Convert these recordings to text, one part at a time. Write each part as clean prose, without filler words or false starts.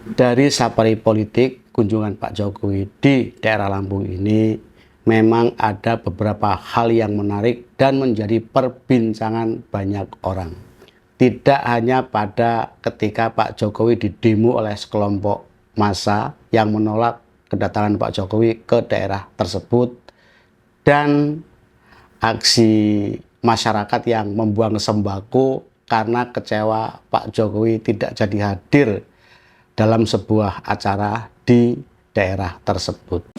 Dari safari politik kunjungan Pak Jokowi di daerah Lampung ini memang ada beberapa hal yang menarik dan menjadi perbincangan banyak orang. Tidak hanya pada ketika Pak Jokowi didemo oleh sekelompok massa yang menolak kedatangan Pak Jokowi ke daerah tersebut dan aksi masyarakat yang membuang sembako karena kecewa Pak Jokowi tidak jadi hadir dalam sebuah acara di daerah tersebut.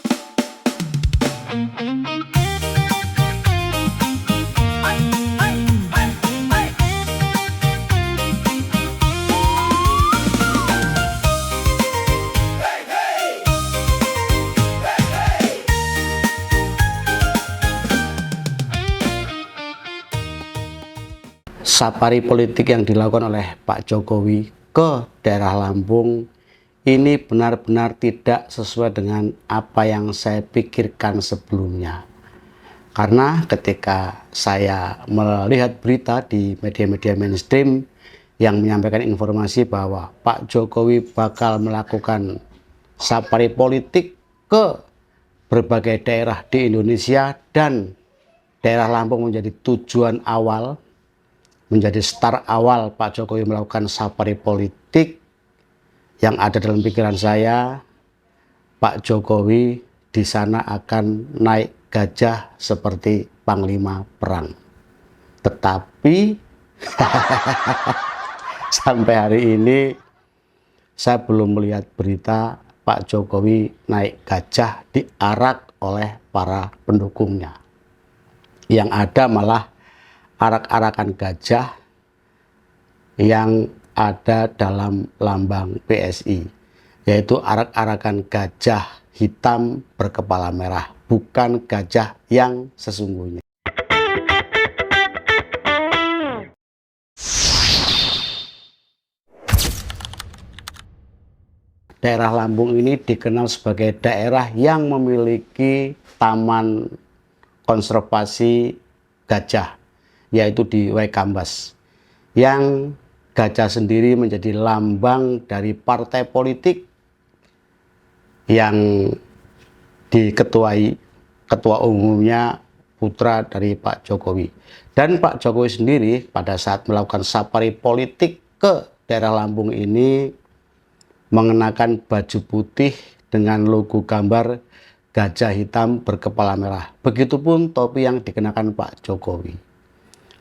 Safari politik yang dilakukan oleh Pak Jokowi ke daerah Lampung ini benar-benar tidak sesuai dengan apa yang saya pikirkan sebelumnya. Karena ketika saya melihat berita di media-media mainstream yang menyampaikan informasi bahwa Pak Jokowi bakal melakukan safari politik ke berbagai daerah di Indonesia dan daerah Lampung menjadi tujuan awal, menjadi start awal Pak Jokowi melakukan safari politik, yang ada dalam pikiran saya, Pak Jokowi di sana akan naik gajah seperti panglima perang. Tetapi sampai hari ini saya belum melihat berita Pak Jokowi naik gajah diarak oleh para pendukungnya. Yang ada malah arak-arakan gajah yang ada dalam lambang PSI, yaitu arak-arakan gajah hitam berkepala merah, bukan gajah yang sesungguhnya. Daerah Lampung ini dikenal sebagai daerah yang memiliki taman konservasi gajah, yaitu di Waikambas, yang gajah sendiri menjadi lambang dari partai politik yang diketuai ketua umumnya putra dari Pak Jokowi. Dan Pak Jokowi sendiri pada saat melakukan safari politik ke daerah Lampung ini mengenakan baju putih dengan logo gambar gajah hitam berkepala merah. Begitupun topi yang dikenakan Pak Jokowi.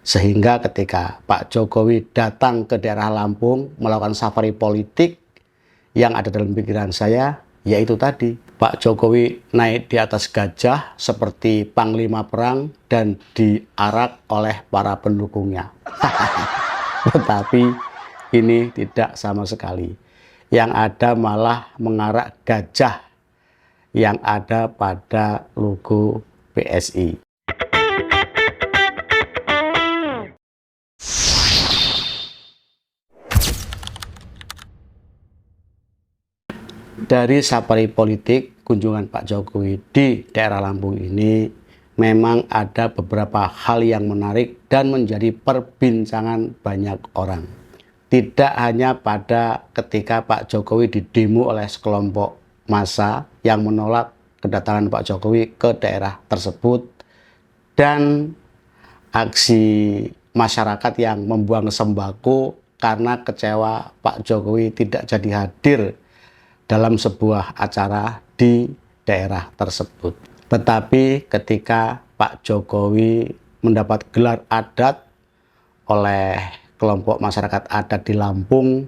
Sehingga ketika Pak Jokowi datang ke daerah Lampung melakukan safari politik, yang ada dalam pikiran saya yaitu tadi, Pak Jokowi naik di atas gajah seperti panglima perang dan diarak oleh para pendukungnya. Tetapi ini tidak sama sekali. Yang ada malah mengarak gajah yang ada pada logo PSI. Dari safari politik kunjungan Pak Jokowi di daerah Lampung ini memang ada beberapa hal yang menarik dan menjadi perbincangan banyak orang. Tidak hanya pada ketika Pak Jokowi didemo oleh sekelompok massa yang menolak kedatangan Pak Jokowi ke daerah tersebut dan aksi masyarakat yang membuang sembako karena kecewa Pak Jokowi tidak jadi hadir dalam sebuah acara di daerah tersebut. Tetapi ketika Pak Jokowi mendapat gelar adat oleh kelompok masyarakat adat di Lampung,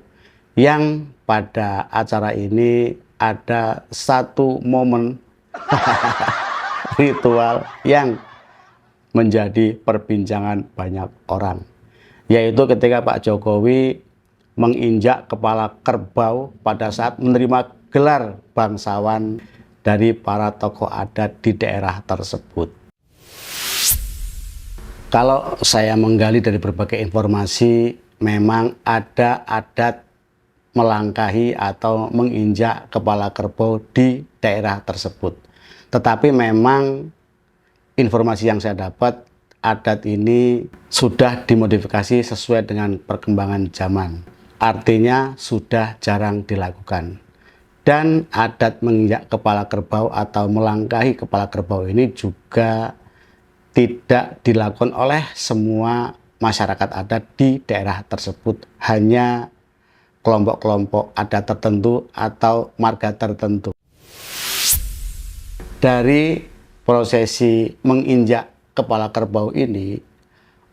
yang pada acara ini ada satu momen ritual yang menjadi perbincangan banyak orang, yaitu ketika Pak Jokowi menginjak kepala kerbau pada saat menerima gelar bangsawan dari para tokoh adat di daerah tersebut. Kalau saya menggali dari berbagai informasi, memang ada adat melangkahi atau menginjak kepala kerbau di daerah tersebut. Tetapi memang informasi yang saya dapat, adat ini sudah dimodifikasi sesuai dengan perkembangan zaman. Artinya sudah jarang dilakukan. Dan adat menginjak kepala kerbau atau melangkahi kepala kerbau ini juga tidak dilakukan oleh semua masyarakat adat di daerah tersebut, hanya kelompok-kelompok adat tertentu atau marga tertentu. Dari prosesi menginjak kepala kerbau ini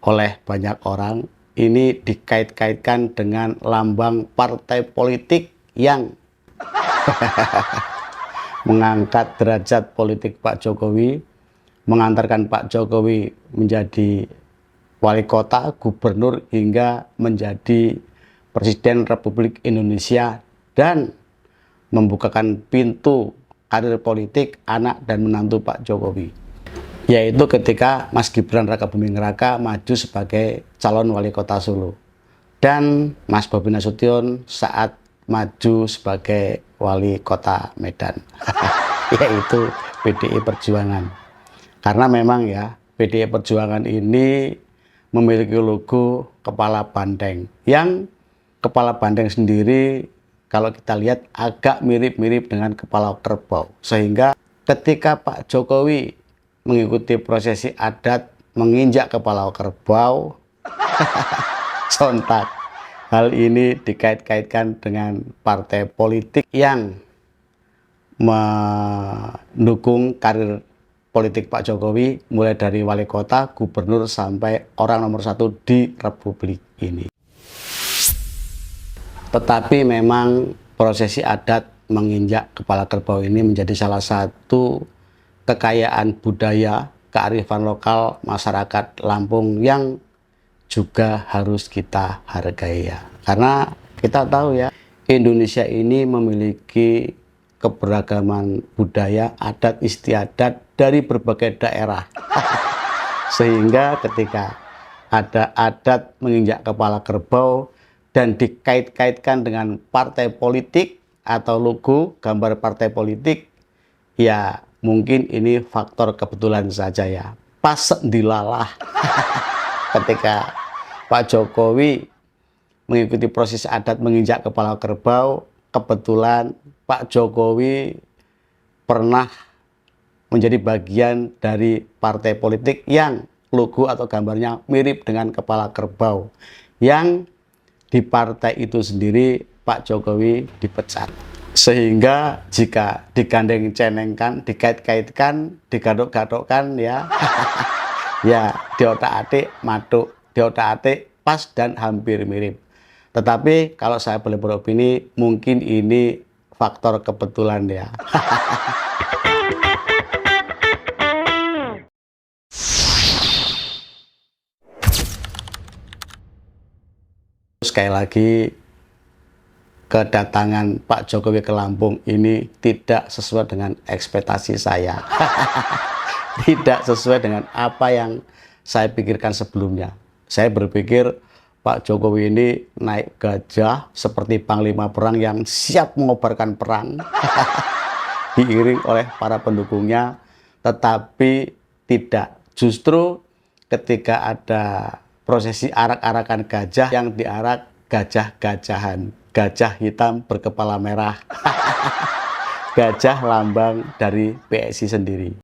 oleh banyak orang ini dikait-kaitkan dengan lambang partai politik yang mengangkat derajat politik Pak Jokowi, mengantarkan Pak Jokowi menjadi wali kota, gubernur, hingga menjadi Presiden Republik Indonesia, dan membukakan pintu karir politik anak dan menantu Pak Jokowi, yaitu ketika Mas Gibran Rakabuming Raka maju sebagai calon wali kota Solo dan Mas Bobi Nasution saat maju sebagai wali kota Medan yaitu PDI Perjuangan. Karena memang ya, PDI Perjuangan ini memiliki logo kepala banteng, yang kepala banteng sendiri kalau kita lihat agak mirip-mirip dengan kepala kerbau, sehingga ketika Pak Jokowi mengikuti prosesi adat menginjak kepala kerbau sontak hal ini dikait-kaitkan dengan partai politik yang mendukung karir politik Pak Jokowi, mulai dari wali kota, gubernur, sampai orang nomor 1 di Republik ini. Tetapi memang prosesi adat menginjak kepala kerbau ini menjadi salah satu kekayaan budaya, kearifan lokal masyarakat Lampung yang juga harus kita hargai ya. Karena kita tahu ya, Indonesia ini memiliki keberagaman budaya, adat istiadat dari berbagai daerah. Sehingga ketika ada adat menginjak kepala kerbau dan dikait-kaitkan dengan partai politik atau logo gambar partai politik, ya mungkin ini faktor kebetulan saja ya. Pas dilalah ketika Pak Jokowi mengikuti proses adat menginjak kepala kerbau, kebetulan Pak Jokowi pernah menjadi bagian dari partai politik yang logo atau gambarnya mirip dengan kepala kerbau, yang di partai itu sendiri Pak Jokowi dipecat. Sehingga jika digandeng cenengkan, dikait-kaitkan, digaduk-gadukkan ya ya diotak-atik matuk, diotak-atik pas dan hampir mirip. Tetapi kalau saya boleh beropini, mungkin ini faktor kebetulan ya. Sekali lagi, kedatangan Pak Jokowi ke Lampung ini tidak sesuai dengan ekspektasi saya. Tidak sesuai dengan apa yang saya pikirkan sebelumnya. Saya berpikir Pak Jokowi ini naik gajah seperti panglima perang yang siap mengobarkan perang, diiring oleh para pendukungnya, tetapi tidak. Justru ketika ada prosesi arak-arakan gajah, yang diarak gajah-gajahan, gajah hitam berkepala merah, gajah lambang dari PSI sendiri.